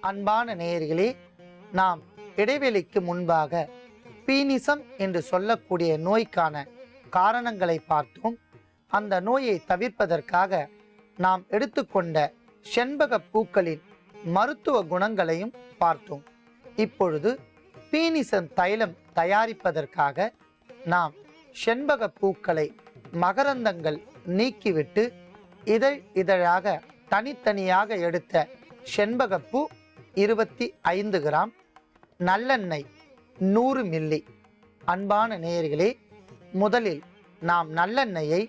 அன்பான நேயர்களே, நாம் இடைவெளிக்கு முன்பாக பீனிசம் என்று சொல்லக்கூடிய நோய்க்கான காரணங்களை பார்த்தோம். அந்த நோயை தவிர்ப்பதற்காக நாம் எடுத்துக்கொண்ட செண்பக பூக்களின் மருத்துவ குணங்களையும் பார்த்தோம். இப்பொழுது பீனிசம் தைலம் தயாரிப்பதற்காக நாம் செண்பக பூக்களை மகரந்தங்கள் நீக்கிவிட்டு இதழாக தனித்தனியாக எடுத்த செண்பகப்பூ 25 கிராம், நல்லெண்ணெய் 100 மில்லி. அன்பான நேயர்களே, முதலில் நாம் நல்லெண்ணெயை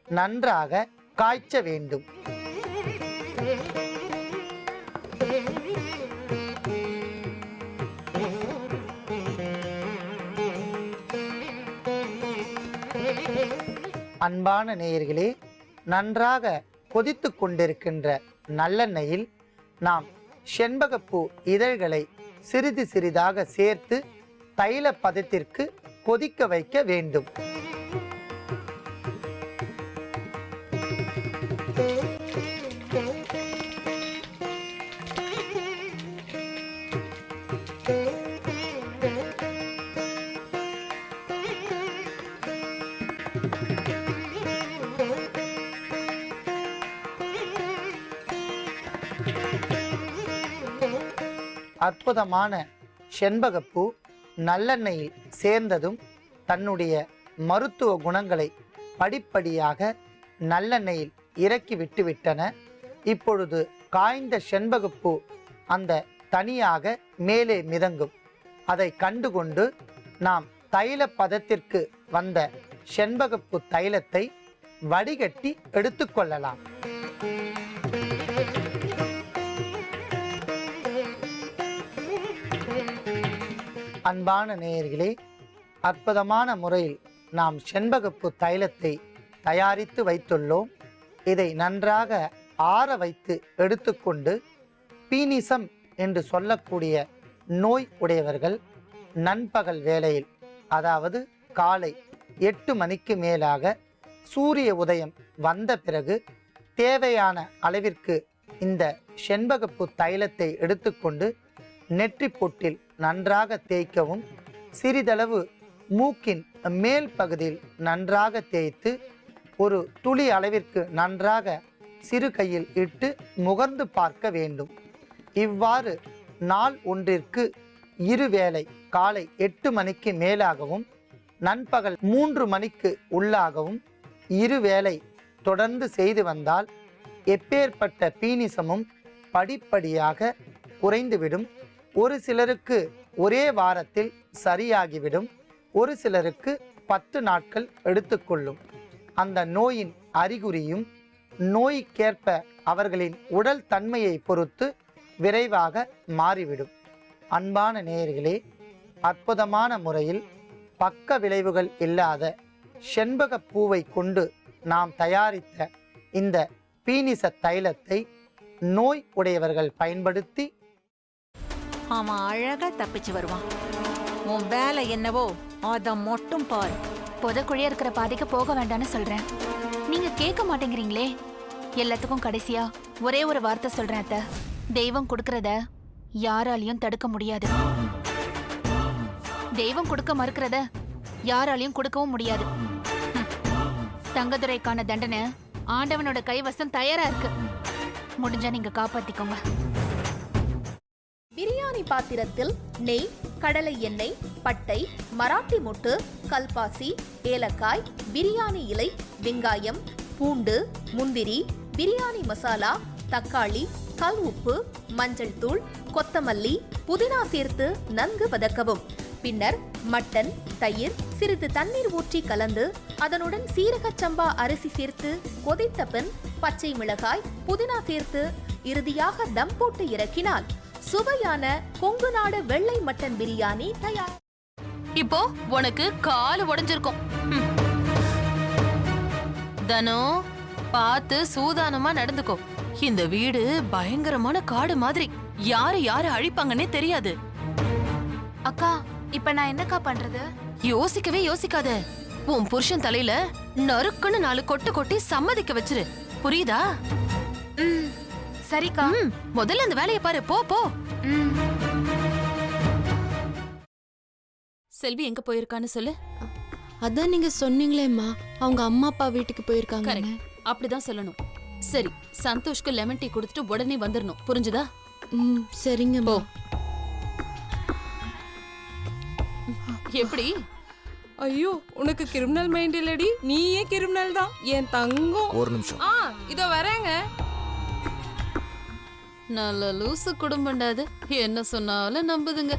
நன்றாக காய்ச்ச வேண்டும். அன்பான நேயர்களே, நன்றாக கொதித்து கொண்டிருக்கின்ற நல்லெண்ணெயில் நாம் செண்பகப்பூ இதழ்களை சிறிது சிறிதாக சேர்த்து தைல பதத்திற்கு கொதிக்க வைக்க வேண்டும். அற்புதமான செண்பகப்பூ நல்லெண்ணெயில் சேர்ந்ததும் தன்னுடைய மருத்துவ குணங்களை படிப்படியாக நல்லெண்ணெயில் இறக்கி விட்டுவிட்டன. இப்பொழுது காய்ந்த செண்பகப்பூ அந்த தனியாக மேலே மிதங்கும். அதை கண்டுகொண்டு நாம் தைல பதத்திற்கு வந்த செண்பகப்பூ தைலத்தை வடிகட்டி எடுத்துக்கொள்ளலாம். அன்பான நேயர்களே, அற்புதமான முறையில் நாம் செண்பகப்பூ தைலத்தை தயாரித்து வைத்துள்ளோம். இதை நன்றாக ஆற வைத்து எடுத்துக்கொண்டு பீனிசம் என்று சொல்லக்கூடிய நோய் உடையவர்கள் நண்பகல் வேளையில், அதாவது காலை 8 மணிக்கு மேலாக சூரிய உதயம் வந்த பிறகு தேவையான அளவிற்கு இந்த செண்பகப்பூ தைலத்தை எடுத்துக்கொண்டு நெற்றி பொட்டில் நன்றாக தேய்க்கவும், சிறிதளவு மூக்கின் மேல் பகுதியில் நன்றாக தேய்த்து ஒரு துளி அளவிற்கு நன்றாக சிறு கையில் இட்டு முகர்ந்து பார்க்க வேண்டும். இவ்வாறு நாள் ஒன்றிற்கு 2 வேளை காலை 8 மணிக்கு மேலாகவும் நண்பகல் 3 மணிக்கு உள்ளாகவும் 2 வேளை தொடர்ந்து செய்து வந்தால் எப்பேற்பட்ட பீனிசமும் படிப்படியாக குறைந்துவிடும். ஒரு சிலருக்கு ஒரே வாரத்தில் சரியாகிவிடும், ஒரு சிலருக்கு 10 நாட்கள் எடுத்துக்கொள்ளும். அந்த நோயின் அறிகுறியும் நோய்க்கேற்ப அவர்களின் உடல் தன்மையை பொறுத்து விரைவாக மாறிவிடும். அன்பான நேயர்களே, அற்புதமான முறையில் பக்க விளைவுகள் இல்லாத செண்பக பூவை கொண்டு நாம் தயாரித்த இந்த பீனிச தைலத்தை நோய் உடையவர்கள் பயன்படுத்தி அவன் அழகா தப்பிச்சு வருவான். உன் வேலை என்னவோ அத மட்டும் பாரு. புதக்குழியா இருக்கிற பாதைக்கு போக வேண்டாம்னு சொல்றேன், நீங்க கேட்க மாட்டேங்கிறீங்களே. எல்லாத்துக்கும் கடைசியா ஒரே ஒரு வார்த்தை சொல்றேன் அத்தை, தெய்வம் கொடுக்கறத யாராலையும் தடுக்க முடியாது. தெய்வம் கொடுக்க மறுக்கிறத யாராலையும் கொடுக்கவும் முடியாது. தங்கதுரைக்கான தண்டனை ஆண்டவனோட கைவசம் தயாரா இருக்கு. முடிஞ்சா நீங்க காப்பாத்திக்கோங்க. பிரியாணி பாத்திரத்தில் நெய், கடலை எண்ணெய், பட்டை, மராட்டி மொட்டு, கல்பாசி, ஏலக்காய், பிரியாணி இலை, வெங்காயம், பூண்டு, முந்திரி, பிரியாணி மசாலா, தக்காளி, கல் உப்பு, மஞ்சள் தூள், கொத்தமல்லி, புதினா சேர்த்து நன்கு வதக்கவும். பின்னர் மட்டன், தயிர், சிறிது தண்ணீர் ஊற்றி கலந்து அதனுடன் சீரக சம்பா அரிசி சேர்த்து கொதித்த பின் பச்சை மிளகாய், புதினா சேர்த்து இறுதியாக தம் போட்டு இறக்கினால் சுவையான கொங்கு நாடு வெள்ளை மட்டன் பிரியாணி தயார். இப்போ உனக்கு கால் உடைஞ்சிருக்கும். தனோ, பார்த்து சூதானமா நடந்துக்கோ. இந்த வீடு பயங்கரமான காடு மாதிரி, யாரு அழிப்பாங்கன்னே தெரியாது. அக்கா, இப்ப நான் என்னக்கா பண்றது? யோசிக்கவே யோசிக்காத. உன் புருஷன் தலையில நறுக்குன்னு 4 கொட்டு கொட்டி சம்மதிக்க வச்சிரு, புரியுதா? சரிக்கா. முதல்ல அந்த வேலையை பாரு, போ போ. ம். செல்வி எங்க போயிருக்கான்னு சொல்லு. அதான் நீங்க சொன்னீங்களேம்மா, அவங்க அம்மா அப்பா வீட்டுக்கு போயிருக்காங்க. கரெக்ட், அப்படிதான் சொல்லணும். சரி, சந்தோஷ்க்கு லெமன் டீ கொடுத்துட்டு உடனே வந்துடணும், புரிஞ்சுதா? சரிங்கம்மா. எப்படி? ஐயோ, உனக்கு கிரிமினல் மைண்ட் இல்லடி, நீயே கிரிமினல் தான் என் தங்கம். ஒரு நிமிஷம். இதோ வரேங்க. நல்ல லூசு குடும்பம்டா அது, என்ன சொன்னாலும் நம்புதுங்க.